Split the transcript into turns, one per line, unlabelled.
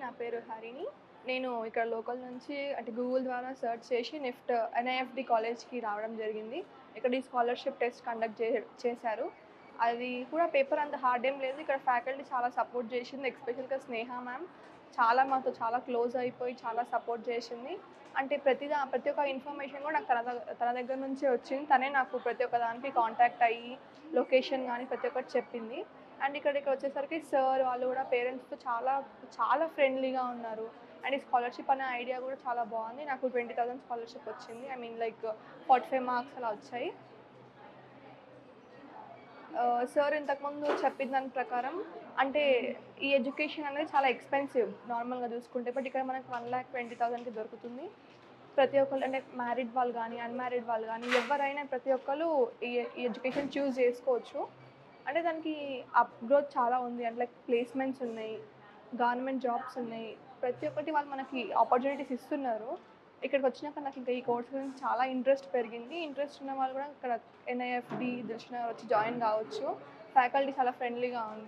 నా పేరు హరిణి. నేను ఇక్కడ లోకల్ నుంచి అంటే గూగుల్ ద్వారా సెర్చ్ చేసి ఎన్ఐఎఫ్‌డి కాలేజ్‌కి రావడం జరిగింది. ఇక్కడ ఈ స్కాలర్‌షిప్ టెస్ట్ కండక్ట్ చేశారు. అది కూడా పేపర్ అంత హార్డ్ ఏం లేదు. ఇక్కడ ఫ్యాకల్టీ చాలా సపోర్ట్ చేసింది. ఎస్పెషల్‌గా స్నేహ మ్యామ్ మాతో చాలా క్లోజ్ అయిపోయి చాలా సపోర్ట్ చేసింది. అంటే ప్రతి ఒక్క ఇన్ఫర్మేషన్ కూడా నాకు తన దగ్గర నుంచే వచ్చింది. తనే నాకు ప్రతి ఒక్క దానికి కాంటాక్ట్ అయ్యి లొకేషన్ గానీ ప్రతి ఒక్కటి చెప్పింది. అండ్ ఇక్కడికి వచ్చేసరికి సార్ వాళ్ళు కూడా పేరెంట్స్‌తో చాలా చాలా ఫ్రెండ్లీగా ఉన్నారు. అండ్ ఈ స్కాలర్‌షిప్ అనే ఐడియా కూడా చాలా బాగుంది. నాకు 20,000 స్కాలర్‌షిప్ వచ్చింది. ఐ మీన్ లైక్ 45 మార్క్స్ అలా వచ్చాయి. సార్ ఇంతకుముందు చెప్పిన దాని ప్రకారం అంటే ఈ ఎడ్యుకేషన్ అనేది చాలా ఎక్స్‌పెన్సివ్ నార్మల్‌గా చూసుకుంటే. బట్ ఇక్కడ మనకు 1,20,000కి దొరుకుతుంది. ప్రతి ఒక్కళ్ళు అంటే మ్యారీడ్ వాళ్ళు గానీ, అన్‌మ్యారీడ్ వాళ్ళు గానీ ఎవరైనా ప్రతి ఒక్కళ్ళు ఈ ఎడ్యుకేషన్ చూజ్ చేసుకోవచ్చు. అంటే దానికి గ్రోత్ చాలా ఉంది. అంటే లైక్ ప్లేస్‌మెంట్స్ ఉన్నాయి. గవర్నమెంట్ జాబ్స్ ఉన్నాయి. ప్రతి ఒక్కటి వాళ్ళు మనకి ఆపర్చునిటీస్ ఇస్తున్నారు. ఇక్కడికొచ్చినాక నాకు ఇంకా ఈ కోర్స్ గురించి చాలా ఇంట్రెస్ట్ పెరిగింది. ఇంట్రెస్ట్ ఉన్న వాళ్ళు కూడా ఇక్కడ ఎన్ఐఎఫ్‌డి, దిల్‌షుక్ నగర్ వచ్చి జాయిన్ కావచ్చు. ఫ్యాకల్టీ చాలా ఫ్రెండ్లీగా ఉంది.